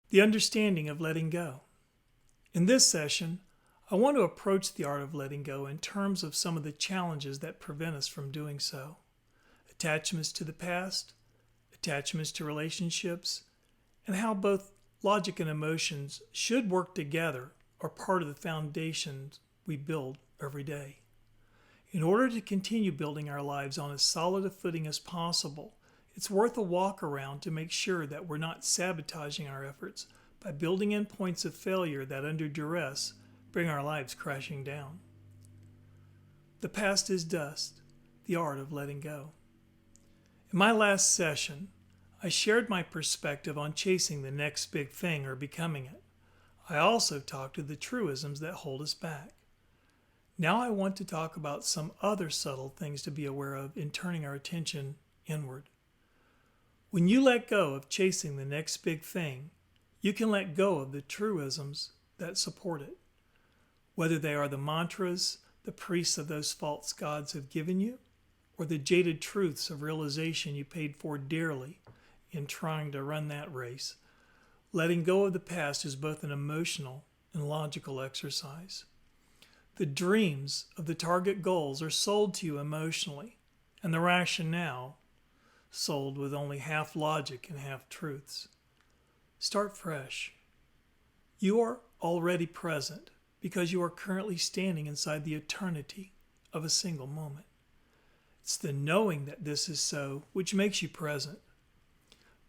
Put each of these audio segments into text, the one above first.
The understanding of letting go. In this session, I want to approach the art of letting go in terms of some of the challenges that prevent us from doing so. Attachments to the past, attachments to relationships, and how both logic and emotions should work together are part of the foundations we build every day. In order to continue building our lives on as solid a footing as possible, it's worth a walk around to make sure that we're not sabotaging our efforts by building in points of failure that under duress bring our lives crashing down. The past is dust, the art of letting go. In my last session, I shared my perspective on chasing the next big thing or becoming it. I also talked to the truisms that hold us back. Now I want to talk about some other subtle things to be aware of in turning our attention inward. When you let go of chasing the next big thing, you can let go of the truisms that support it. Whether they are the mantras the priests of those false gods have given you, or the jaded truths of realization you paid for dearly in trying to run that race, letting go of the past is both an emotional and logical exercise. The dreams of the target goals are sold to you emotionally, and the rationale sold with only half logic and half truths. Start fresh. You are already present because you are currently standing inside the eternity of a single moment. It's the knowing that this is so which makes you present.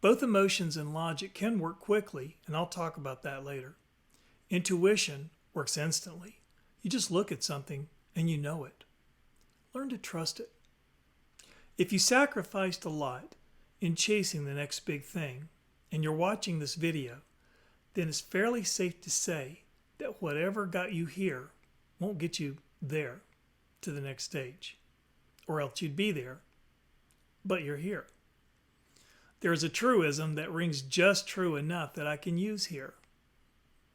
Both emotions and logic can work quickly, and I'll talk about that later. Intuition works instantly. You just look at something and you know it. Learn to trust it. If you sacrificed a lot in chasing the next big thing, and you're watching this video, then it's fairly safe to say that whatever got you here won't get you there to the next stage, or else you'd be there, but you're here. There is a truism that rings just true enough that I can use here.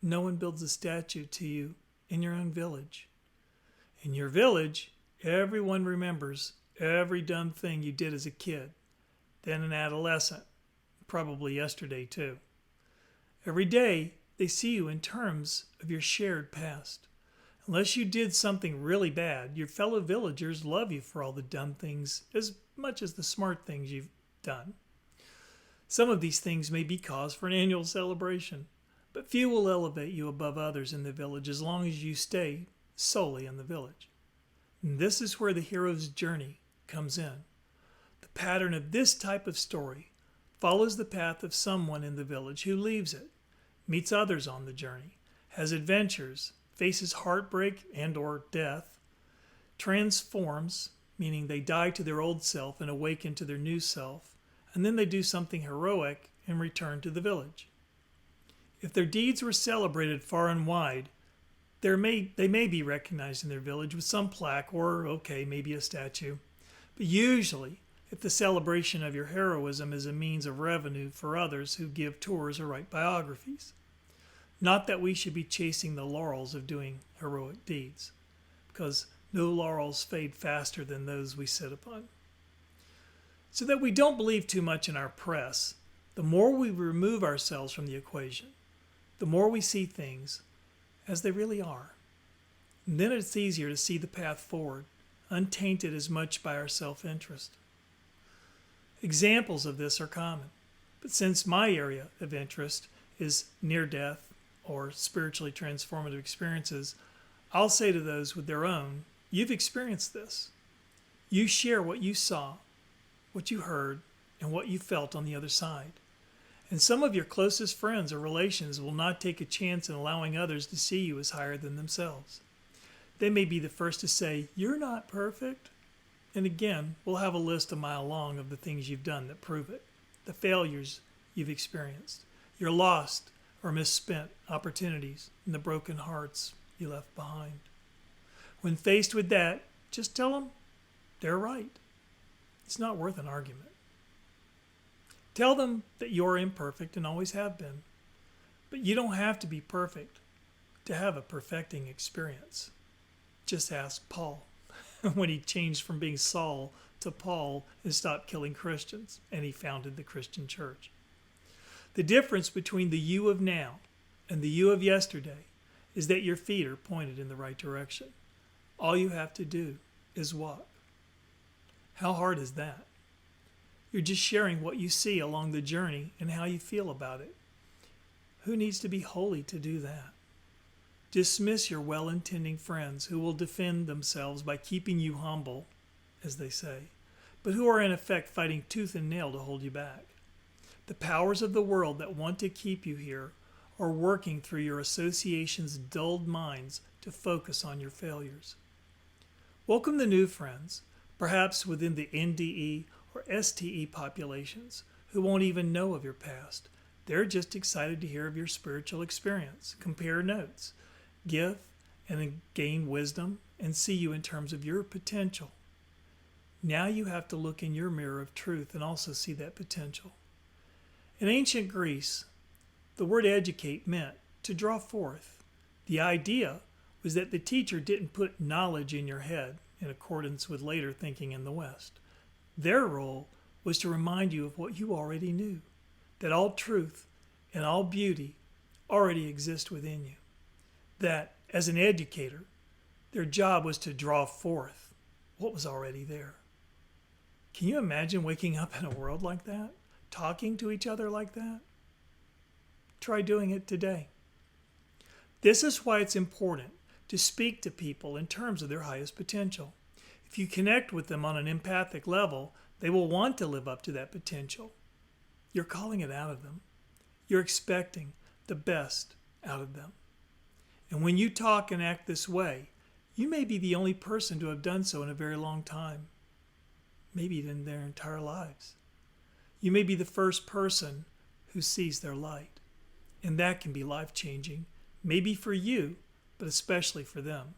No one builds a statue to you in your own village. In your village, everyone remembers every dumb thing you did as a kid, then an adolescent, probably yesterday too. Every day, they see you in terms of your shared past. Unless you did something really bad, your fellow villagers love you for all the dumb things as much as the smart things you've done. Some of these things may be cause for an annual celebration, but few will elevate you above others in the village as long as you stay solely in the village. And this is where the hero's journey comes in. The pattern of this type of story follows the path of someone in the village who leaves it, meets others on the journey, has adventures, faces heartbreak and or death, transforms, meaning they die to their old self and awaken to their new self, and then they do something heroic and return to the village. If their deeds were celebrated far and wide, they may be recognized in their village with some plaque or, maybe a statue. But usually, if the celebration of your heroism is a means of revenue for others who give tours or write biographies. Not that we should be chasing the laurels of doing heroic deeds, because no laurels fade faster than those we sit upon. So that we don't believe too much in our press, the more we remove ourselves from the equation, the more we see things as they really are. And then it's easier to see the path forward, untainted as much by our self-interest. Examples of this are common, but since my area of interest is near-death or spiritually transformative experiences, I'll say to those with their own, you've experienced this. You share what you saw, what you heard, and what you felt on the other side. And some of your closest friends or relations will not take a chance in allowing others to see you as higher than themselves. They may be the first to say, "You're not perfect." And again, we'll have a list a mile long of the things you've done that prove it, the failures you've experienced, your lost or misspent opportunities, and the broken hearts you left behind. When faced with that, just tell them they're right. It's not worth an argument. Tell them that you're imperfect and always have been. But you don't have to be perfect to have a perfecting experience. Just ask Paul when he changed from being Saul to Paul and stopped killing Christians, and he founded the Christian church. The difference between the you of now and the you of yesterday is that your feet are pointed in the right direction. All you have to do is walk. How hard is that? You're just sharing what you see along the journey and how you feel about it. Who needs to be holy to do that? Dismiss your well-intending friends who will defend themselves by keeping you humble, as they say, but who are in effect fighting tooth and nail to hold you back. The powers of the world that want to keep you here are working through your association's dulled minds to focus on your failures. Welcome the new friends, perhaps within the NDE or STE populations, who won't even know of your past. They're just excited to hear of your spiritual experience, compare notes, give and gain wisdom, and see you in terms of your potential. Now you have to look in your mirror of truth and also see that potential. In ancient Greece, the word educate meant to draw forth. The idea was that the teacher didn't put knowledge in your head in accordance with later thinking in the West. Their role was to remind you of what you already knew, that all truth and all beauty already exist within you. That, as an educator, their job was to draw forth what was already there. Can you imagine waking up in a world like that? Talking to each other like that? Try doing it today. This is why it's important to speak to people in terms of their highest potential. If you connect with them on an empathic level, they will want to live up to that potential. You're calling it out of them. You're expecting the best out of them. And when you talk and act this way, you may be the only person to have done so in a very long time, maybe in their entire lives. You may be the first person who sees their light, and that can be life-changing, maybe for you, but especially for them.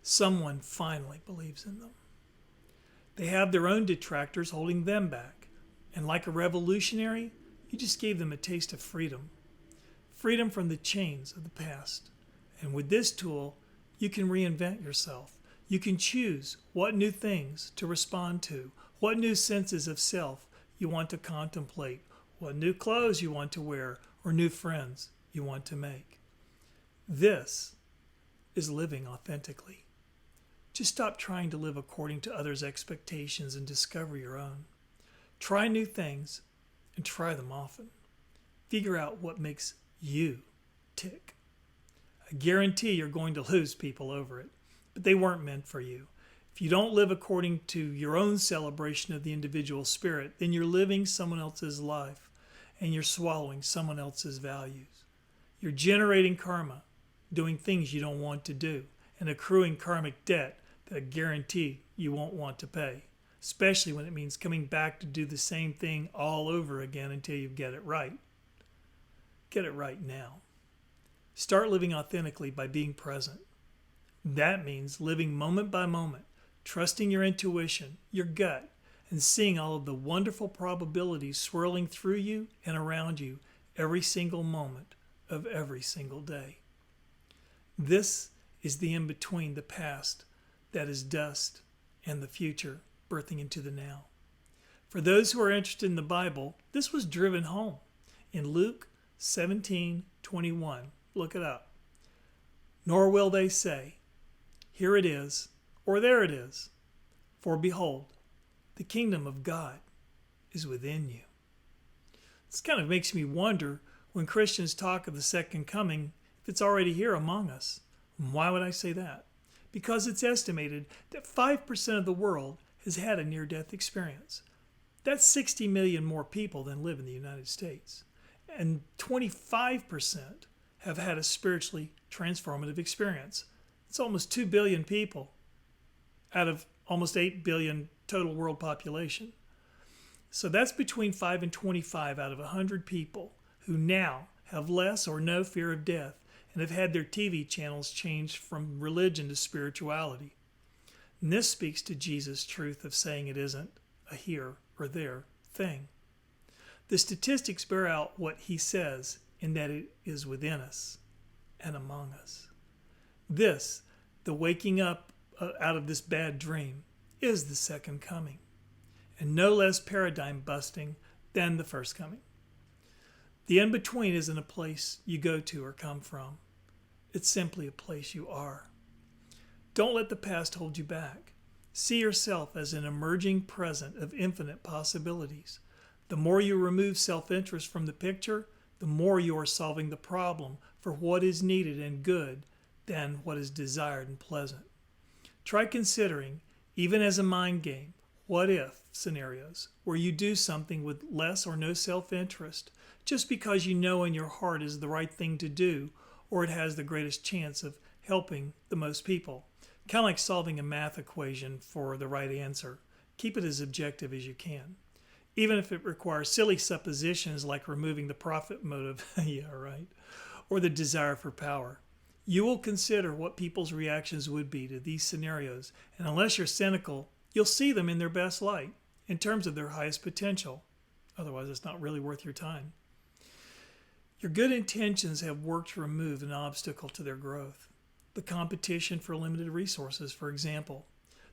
Someone finally believes in them. They have their own detractors holding them back, and like a revolutionary, you just gave them a taste of freedom. Freedom from the chains of the past. And with this tool, you can reinvent yourself. You can choose what new things to respond to, what new senses of self you want to contemplate, what new clothes you want to wear, or new friends you want to make. This is living authentically. Just stop trying to live according to others' expectations and discover your own. Try new things and try them often. Figure out what makes you tick. I guarantee you're going to lose people over it, but they weren't meant for you. If you don't live according to your own celebration of the individual spirit, then you're living someone else's life and you're swallowing someone else's values. You're generating karma, doing things you don't want to do, and accruing karmic debt that I guarantee you won't want to pay, especially when it means coming back to do the same thing all over again until you get it right. Get it right now. Start living authentically by being present. That means living moment by moment, trusting your intuition, your gut, and seeing all of the wonderful probabilities swirling through you and around you every single moment of every single day. This is the in-between, the past that is dust, and the future birthing into the now. For those who are interested in the Bible, this was driven home in Luke 17:21. Look it up. Nor will they say, here it is, or there it is. For behold, the kingdom of God is within you. This kind of makes me wonder when Christians talk of the second coming, if it's already here among us. Why would I say that? Because it's estimated that 5% of the world has had a near-death experience. That's 60 million more people than live in the United States. And 25% have had a spiritually transformative experience. It's almost 2 billion people out of almost 8 billion total world population. So that's between 5 and 25 out of 100 people who now have less or no fear of death and have had their TV channels changed from religion to spirituality. And this speaks to Jesus' truth of saying it isn't a here or there thing. The statistics bear out what he says in that it is within us and among us. This, the waking up out of this bad dream, is the second coming, and no less paradigm busting than the first coming. The in-between isn't a place you go to or come from. It's simply a place you are. Don't let the past hold you back. See yourself as an emerging present of infinite possibilities. The more you remove self-interest from the picture, the more you are solving the problem for what is needed and good than what is desired and pleasant. Try considering, even as a mind game, what-if scenarios where you do something with less or no self-interest just because you know in your heart is the right thing to do or it has the greatest chance of helping the most people. Kind of like solving a math equation for the right answer. Keep it as objective as you can. Even if it requires silly suppositions like removing the profit motive, yeah, right, or the desire for power. You will consider what people's reactions would be to these scenarios, and unless you're cynical, you'll see them in their best light, in terms of their highest potential. Otherwise, it's not really worth your time. Your good intentions have worked to remove an obstacle to their growth. The competition for limited resources, for example.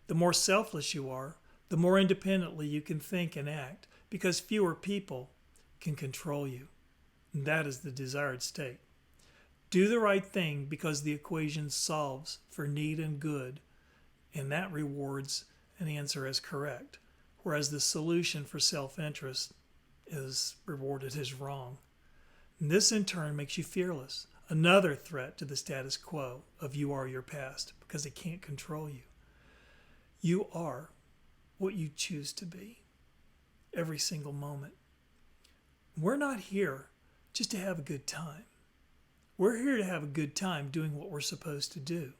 The more selfless you are, the more independently you can think and act, because fewer people can control you. And that is the desired state. Do the right thing because the equation solves for need and good, and that rewards an answer as correct, whereas the solution for self-interest is rewarded as wrong. And this in turn makes you fearless, another threat to the status quo of you are your past, because it can't control you. You are what you choose to be every single moment. We're not here just to have a good time. We're here to have a good time doing what we're supposed to do,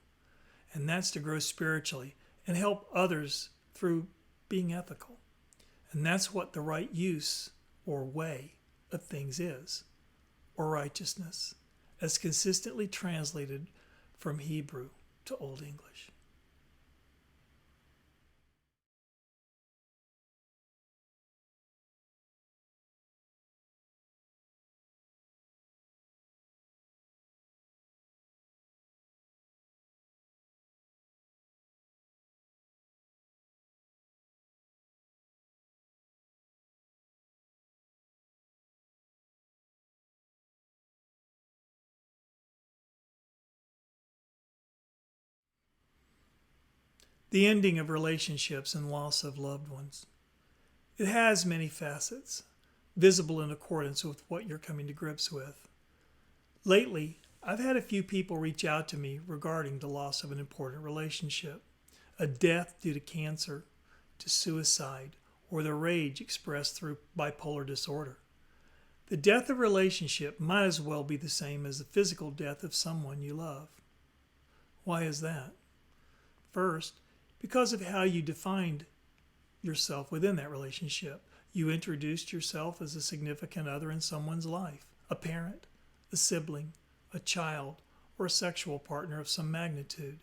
and that's to grow spiritually and help others through being ethical. And that's what the right use or way of things is, or righteousness, as consistently translated from Hebrew to Old English. The ending of relationships and loss of loved ones. It has many facets, visible in accordance with what you're coming to grips with. Lately, I've had a few people reach out to me regarding the loss of an important relationship, a death due to cancer, to suicide, or the rage expressed through bipolar disorder. The death of a relationship might as well be the same as the physical death of someone you love. Why is that? First, because of how you defined yourself within that relationship. You introduced yourself as a significant other in someone's life, a parent, a sibling, a child, or a sexual partner of some magnitude.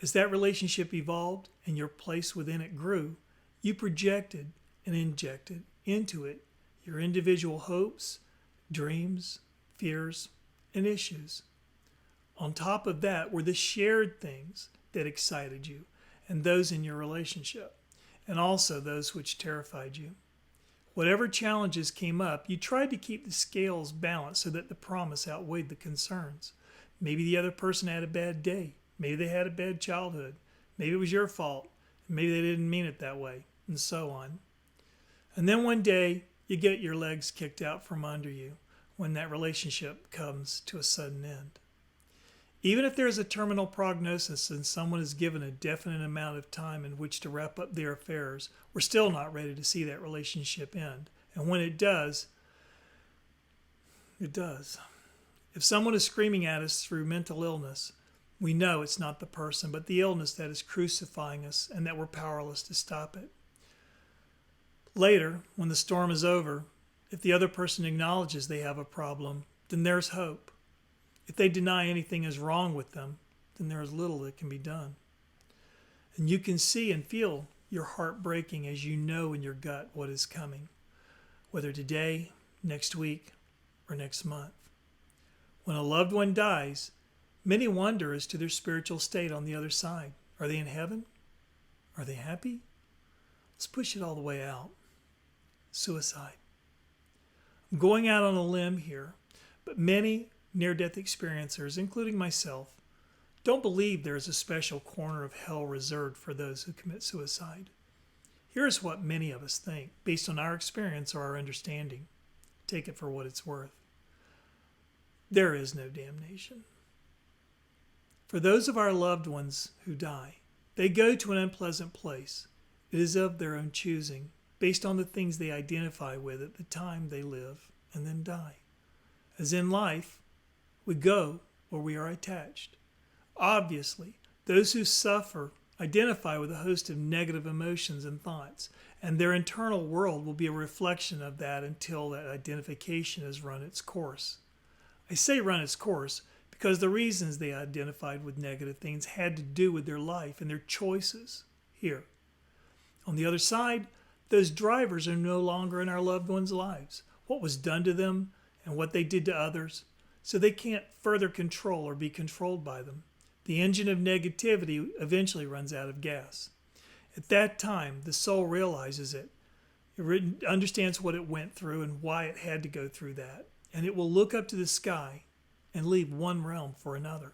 As that relationship evolved and your place within it grew, you projected and injected into it your individual hopes, dreams, fears, and issues. On top of that were the shared things that excited you and those in your relationship, and also those which terrified you. Whatever challenges came up, you tried to keep the scales balanced so that the promise outweighed the concerns. Maybe the other person had a bad day. Maybe they had a bad childhood. Maybe it was your fault. Maybe they didn't mean it that way, and so on. And then one day, you get your legs kicked out from under you when that relationship comes to a sudden end. Even if there is a terminal prognosis and someone is given a definite amount of time in which to wrap up their affairs, we're still not ready to see that relationship end. And when it does, it does. If someone is screaming at us through mental illness, we know it's not the person, but the illness that is crucifying us and that we're powerless to stop it. Later, when the storm is over, if the other person acknowledges they have a problem, then there's hope. If they deny anything is wrong with them, then there is little that can be done. And you can see and feel your heart breaking as you know in your gut what is coming, whether today, next week, or next month. When a loved one dies, many wonder as to their spiritual state on the other side. Are they in heaven? Are they happy? Let's push it all the way out. Suicide. I'm going out on a limb here, but many near-death experiencers, including myself, don't believe there is a special corner of hell reserved for those who commit suicide. Here's what many of us think, based on our experience or our understanding. Take it for what it's worth. There is no damnation. For those of our loved ones who die, they go to an unpleasant place. It is of their own choosing, based on the things they identify with at the time they live and then die. As in life, we go where we are attached. Obviously, those who suffer identify with a host of negative emotions and thoughts, and their internal world will be a reflection of that until that identification has run its course. I say run its course because the reasons they identified with negative things had to do with their life and their choices here. On the other side, those drivers are no longer in our loved ones' lives. What was done to them and what they did to others, so they can't further control or be controlled by them. The engine of negativity eventually runs out of gas. At that time, the soul realizes it. It understands what it went through and why it had to go through that. And it will look up to the sky and leave one realm for another,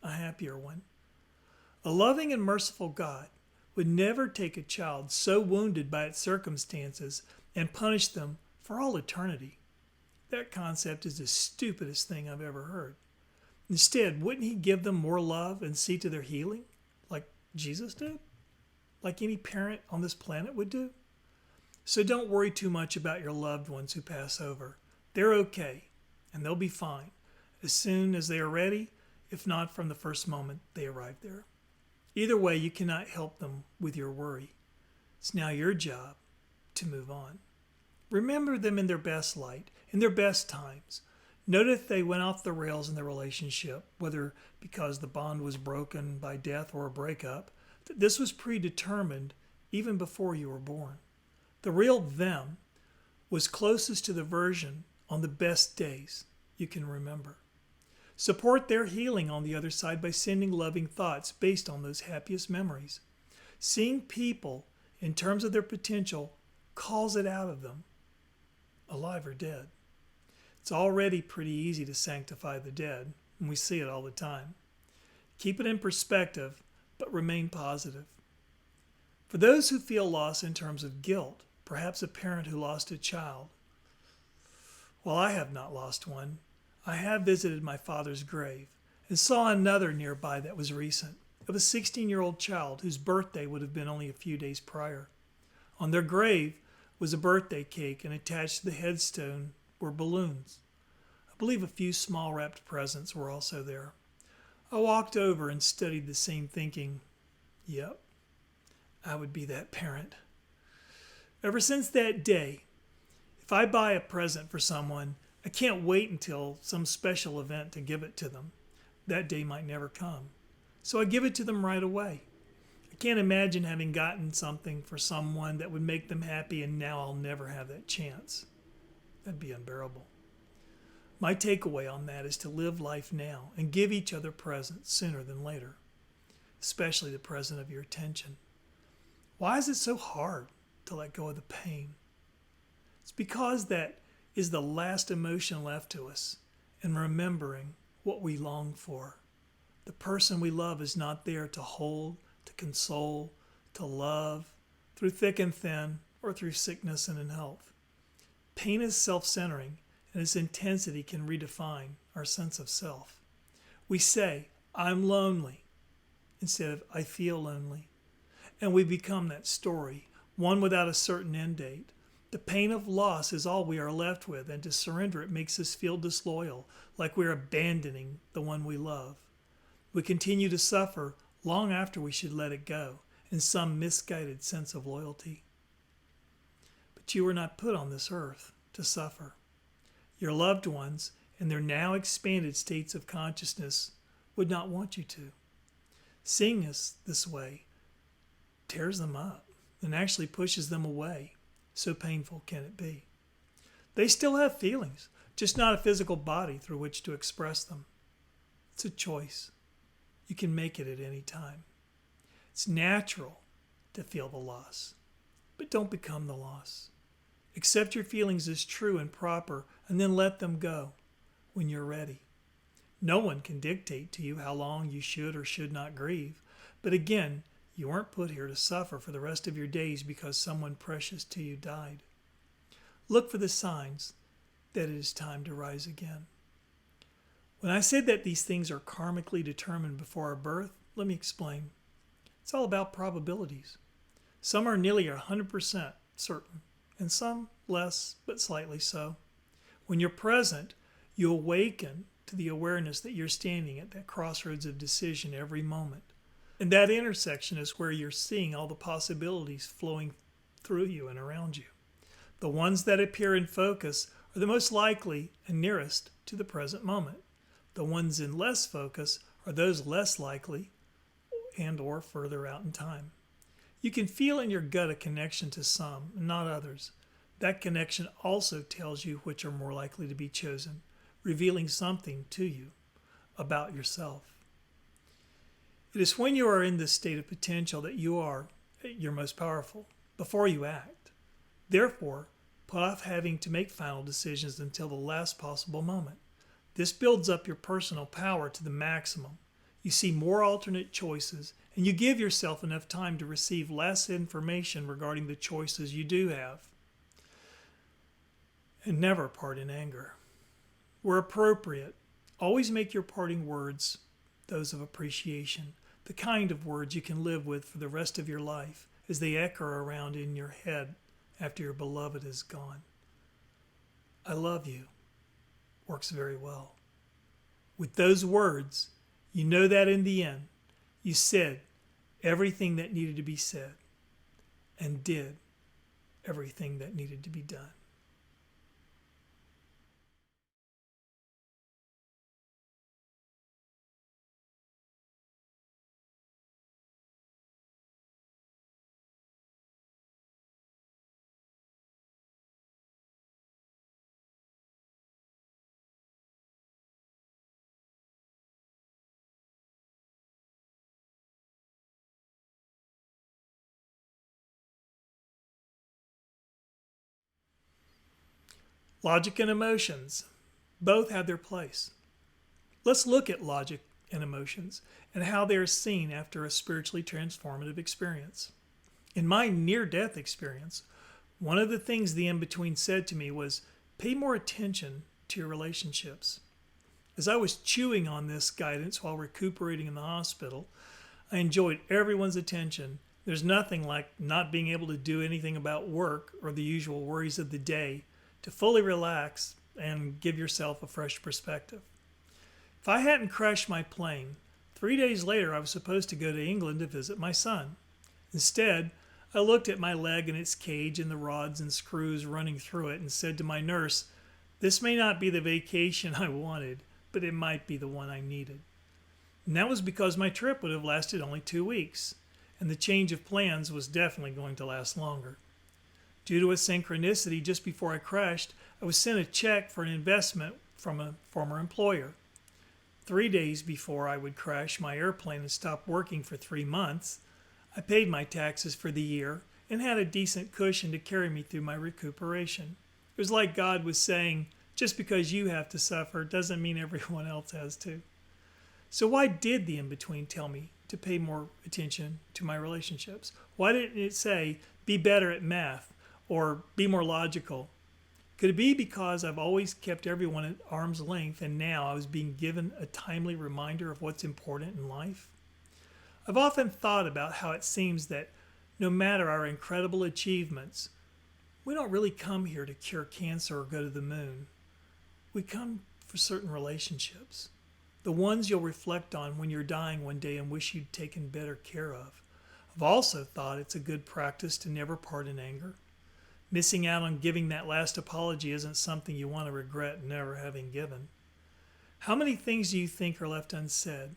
a happier one. A loving and merciful God would never take a child so wounded by its circumstances and punish them for all eternity. That concept is the stupidest thing I've ever heard. Instead, wouldn't he give them more love and see to their healing, like Jesus did? Like any parent on this planet would do? So don't worry too much about your loved ones who pass over. They're okay, and they'll be fine as soon as they are ready, if not from the first moment they arrive there. Either way, you cannot help them with your worry. It's now your job to move on. Remember them in their best light, in their best times. Note if they went off the rails in their relationship, whether because the bond was broken by death or a breakup, that this was predetermined even before you were born. The real them was closest to the version on the best days you can remember. Support their healing on the other side by sending loving thoughts based on those happiest memories. Seeing people in terms of their potential calls it out of them, alive or dead. It's already pretty easy to sanctify the dead, and we see it all the time. Keep it in perspective, but remain positive. For those who feel loss in terms of guilt, perhaps a parent who lost a child, while I have not lost one, I have visited my father's grave and saw another nearby that was recent, of a 16-year-old child whose birthday would have been only a few days prior. On their grave was a birthday cake, and attached to the headstone were balloons. I believe a few small wrapped presents were also there. I walked over and studied the scene thinking, yep, I would be that parent. Ever since that day, if I buy a present for someone, I can't wait until some special event to give it to them. That day might never come. So I give it to them right away. I can't imagine having gotten something for someone that would make them happy and now I'll never have that chance. That'd be unbearable. My takeaway on that is to live life now and give each other presents sooner than later, especially the present of your attention. Why is it so hard to let go of the pain? It's because that is the last emotion left to us, and remembering what we long for. The person we love is not there to hold, to console, to love, through thick and thin, or through sickness and in health. Pain is self-centering, and its intensity can redefine our sense of self. We say, I'm lonely, instead of I feel lonely. And we become that story, one without a certain end date. The pain of loss is all we are left with, and to surrender it makes us feel disloyal, like we're abandoning the one we love. We continue to suffer long after we should let it go, in some misguided sense of loyalty. But you were not put on this earth to suffer. Your loved ones, in their now expanded states of consciousness, would not want you to. Seeing us this way tears them up and actually pushes them away. So painful can it be. They still have feelings, just not a physical body through which to express them. It's a choice. You can make it at any time. It's natural to feel the loss, but don't become the loss. Accept your feelings as true and proper, and then let them go when you're ready. No one can dictate to you how long you should or should not grieve. But again, you weren't put here to suffer for the rest of your days because someone precious to you died. Look for the signs that it is time to rise again. When I said that these things are karmically determined before our birth, let me explain. It's all about probabilities. Some are nearly 100% certain, and some less, but slightly so. When you're present, you awaken to the awareness that you're standing at that crossroads of decision every moment. And that intersection is where you're seeing all the possibilities flowing through you and around you. The ones that appear in focus are the most likely and nearest to the present moment. The ones in less focus are those less likely and or further out in time. You can feel in your gut a connection to some, not others. That connection also tells you which are more likely to be chosen, revealing something to you about yourself. It is when you are in this state of potential that you are at your most powerful, before you act. Therefore, put off having to make final decisions until the last possible moment. This builds up your personal power to the maximum. You see more alternate choices, and you give yourself enough time to receive less information regarding the choices you do have. And never part in anger. Where appropriate, always make your parting words those of appreciation, the kind of words you can live with for the rest of your life as they echo around in your head after your beloved is gone. I love you works very well. With those words, you know that in the end, you said everything that needed to be said and did everything that needed to be done. Logic and emotions both have their place. Let's look at logic and emotions and how they are seen after a spiritually transformative experience. In my near-death experience, one of the things the in-between said to me was, pay more attention to your relationships. As I was chewing on this guidance while recuperating in the hospital, I enjoyed everyone's attention. There's nothing like not being able to do anything about work or the usual worries of the day to fully relax and give yourself a fresh perspective. If I hadn't crashed my plane, 3 days later I was supposed to go to England to visit my son. Instead, I looked at my leg and its cage and the rods and screws running through it and said to my nurse, this may not be the vacation I wanted, but it might be the one I needed. And that was because my trip would have lasted only 2 weeks, and the change of plans was definitely going to last longer. Due to a synchronicity, just before I crashed, I was sent a check for an investment from a former employer. 3 days before I would crash my airplane and stop working for 3 months, I paid my taxes for the year and had a decent cushion to carry me through my recuperation. It was like God was saying, just because you have to suffer doesn't mean everyone else has to. So why did the in-between tell me to pay more attention to my relationships? Why didn't it say, be better at math or be more logical? Could it be because I've always kept everyone at arm's length and now I was being given a timely reminder of what's important in life? I've often thought about how it seems that no matter our incredible achievements, we don't really come here to cure cancer or go to the moon. We come for certain relationships, the ones you'll reflect on when you're dying one day and wish you'd taken better care of. I've also thought it's a good practice to never part in anger. Missing out on giving that last apology isn't something you want to regret never having given. How many things do you think are left unsaid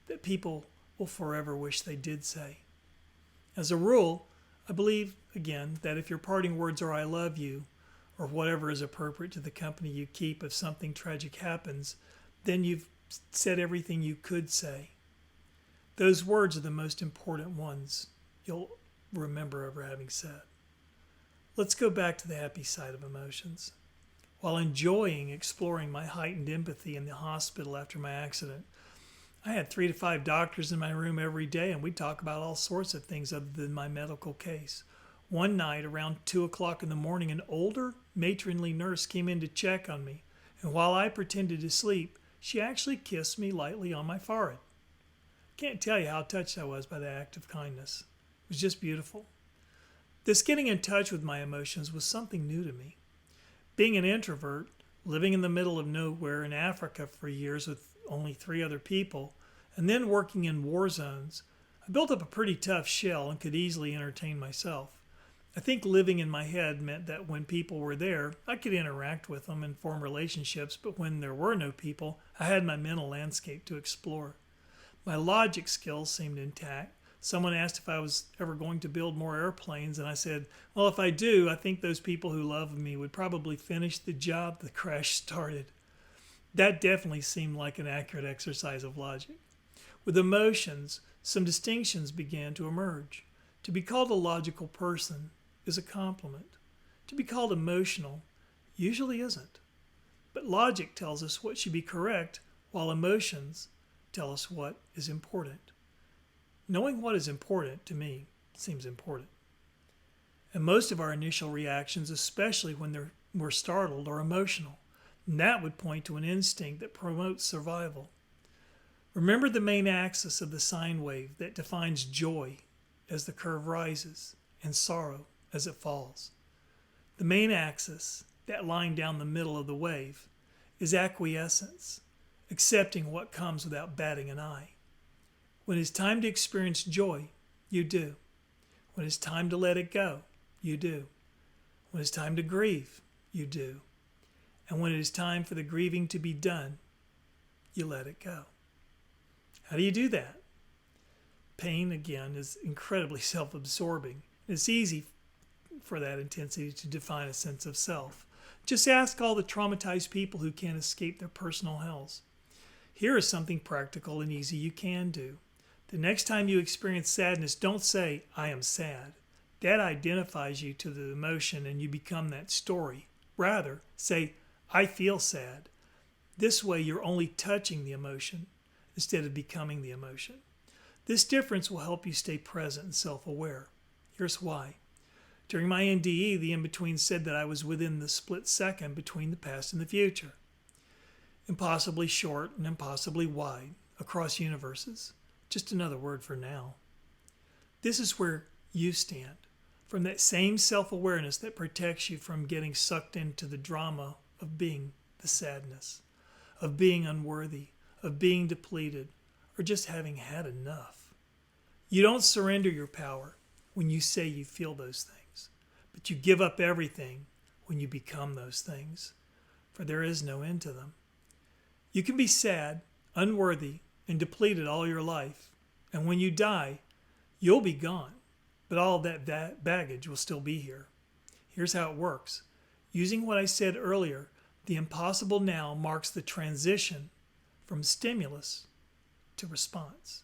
that people will forever wish they did say? As a rule, I believe, again, that if your parting words are I love you, or whatever is appropriate to the company you keep if something tragic happens, then you've said everything you could say. Those words are the most important ones you'll remember ever having said. Let's go back to the happy side of emotions. While enjoying exploring my heightened empathy in the hospital after my accident, I had 3 to 5 doctors in my room every day, and we'd talk about all sorts of things other than my medical case. One night, around 2 o'clock in the morning, an older, matronly nurse came in to check on me, and while I pretended to sleep, she actually kissed me lightly on my forehead. Can't tell you how touched I was by that act of kindness. It was just beautiful. This getting in touch with my emotions was something new to me. Being an introvert, living in the middle of nowhere in Africa for years with only 3 other people, and then working in war zones, I built up a pretty tough shell and could easily entertain myself. I think living in my head meant that when people were there, I could interact with them and form relationships, but when there were no people, I had my mental landscape to explore. My logic skills seemed intact. Someone asked if I was ever going to build more airplanes, and I said, well, if I do, I think those people who love me would probably finish the job the crash started. That definitely seemed like an accurate exercise of logic. With emotions, some distinctions began to emerge. To be called a logical person is a compliment. To be called emotional usually isn't. But logic tells us what should be correct, while emotions tell us what is important. Knowing what is important, to me, seems important. And most of our initial reactions, especially when we're startled, are emotional. And that would point to an instinct that promotes survival. Remember the main axis of the sine wave that defines joy as the curve rises and sorrow as it falls. The main axis, that line down the middle of the wave, is acquiescence, accepting what comes without batting an eye. When it's time to experience joy, you do. When it's time to let it go, you do. When it's time to grieve, you do. And when it is time for the grieving to be done, you let it go. How do you do that? Pain, again, is incredibly self-absorbing. It's easy for that intensity to define a sense of self. Just ask all the traumatized people who can't escape their personal hells. Here is something practical and easy you can do. The next time you experience sadness, don't say, I am sad. That identifies you to the emotion and you become that story. Rather, say, I feel sad. This way you're only touching the emotion instead of becoming the emotion. This difference will help you stay present and self-aware. Here's why. During my NDE, the in-between said that I was within the split second between the past and the future. Impossibly short and impossibly wide, across universes. Just another word for now. This is where you stand, from that same self-awareness that protects you from getting sucked into the drama of being the sadness, of being unworthy, of being depleted, or just having had enough. You don't surrender your power when you say you feel those things, but you give up everything when you become those things, for there is no end to them. You can be sad, unworthy, and depleted all your life, and when you die, you'll be gone, but all of that baggage will still be here. Here's how it works. Using what I said earlier, the impossible now marks the transition from stimulus to response.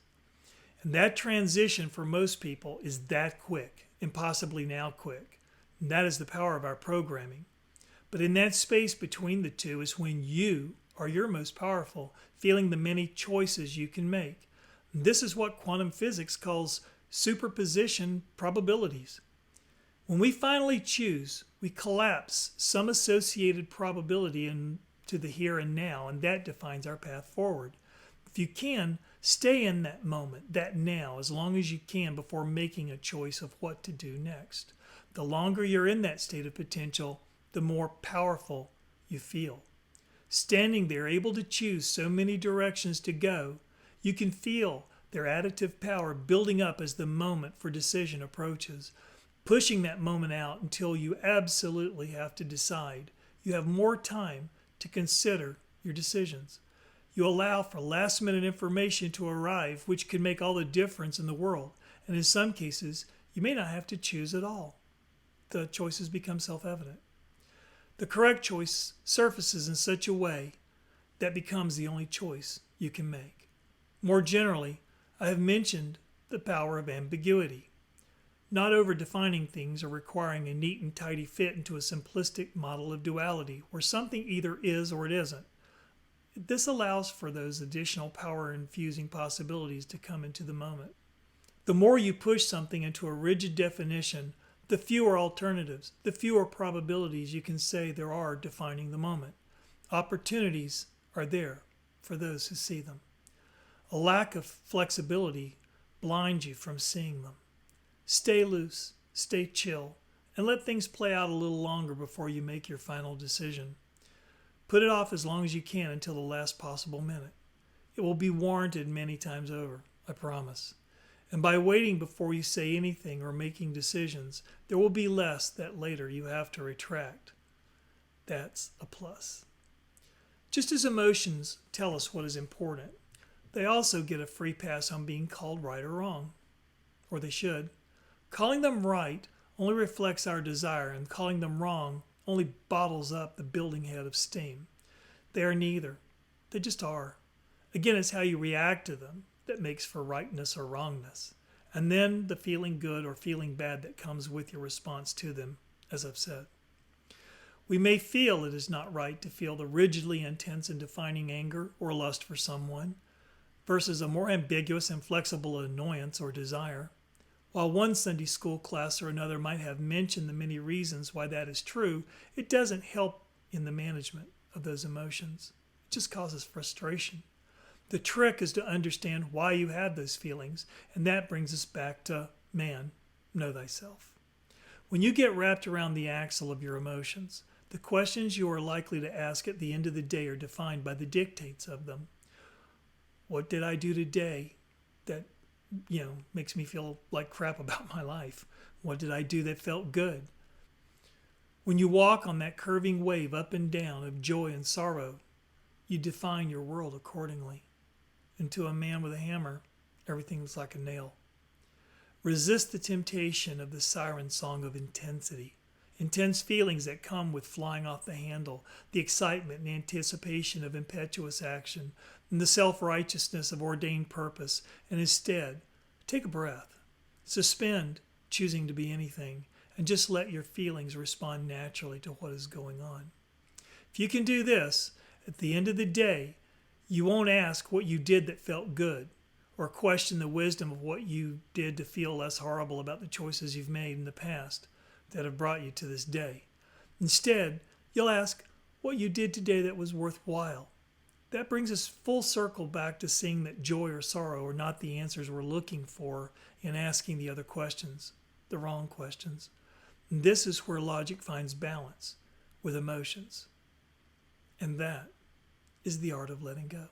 And that transition for most people is that quick, impossibly now quick. And that is the power of our programming. But in that space between the two is when you are your most powerful, feeling the many choices you can make. And this is what quantum physics calls superposition probabilities. When we finally choose, we collapse some associated probability into the here and now, and that defines our path forward. If you can, stay in that moment, that now, as long as you can before making a choice of what to do next. The longer you're in that state of potential, the more powerful you feel. Standing there, able to choose so many directions to go, you can feel their additive power building up as the moment for decision approaches, pushing that moment out until you absolutely have to decide. You have more time to consider your decisions. You allow for last-minute information to arrive, which can make all the difference in the world. And in some cases, you may not have to choose at all. The choices become self-evident. The correct choice surfaces in such a way that becomes the only choice you can make. More generally, I have mentioned the power of ambiguity. not over-defining things or requiring a neat and tidy fit into a simplistic model of duality where something either is or it isn't. This allows for those additional power-infusing possibilities to come into the moment. The more you push something into a rigid definition, the fewer alternatives, the fewer probabilities you can say there are defining the moment. Opportunities are there for those who see them. A lack of flexibility blinds you from seeing them. Stay loose, stay chill, and let things play out a little longer before you make your final decision. Put it off as long as you can until the last possible minute. It will be warranted many times over, I promise. And by waiting before you say anything or making decisions, there will be less that later you have to retract. That's a plus. Just as emotions tell us what is important, they also get a free pass on being called right or wrong. Or they should. Calling them right only reflects our desire, and calling them wrong only bottles up the building head of steam. They are neither. They just are. Again, it's how you react to them that makes for rightness or wrongness. And then the feeling good or feeling bad that comes with your response to them, as I've said. We may feel it is not right to feel the rigidly intense and defining anger or lust for someone versus a more ambiguous and flexible annoyance or desire. While one Sunday school class or another might have mentioned the many reasons why that is true, it doesn't help in the management of those emotions. It just causes frustration. The trick is to understand why you have those feelings, and that brings us back to man, know thyself. When you get wrapped around the axle of your emotions, the questions you are likely to ask at the end of the day are defined by the dictates of them. What did I do today that makes me feel like crap about my life? What did I do that felt good? When you walk on that curving wave up and down of joy and sorrow, you define your world accordingly. And to a man with a hammer, everything looks like a nail. Resist the temptation of the siren song of intensity. Intense feelings that come with flying off the handle, the excitement and anticipation of impetuous action, and the self-righteousness of ordained purpose, and instead, take a breath. Suspend choosing to be anything, and just let your feelings respond naturally to what is going on. If you can do this, at the end of the day, you won't ask what you did that felt good, or question the wisdom of what you did to feel less horrible about the choices you've made in the past that have brought you to this day. Instead, you'll ask what you did today that was worthwhile. That brings us full circle back to seeing that joy or sorrow are not the answers we're looking for in asking the other questions, the wrong questions. And this is where logic finds balance with emotions. And that is the art of letting go.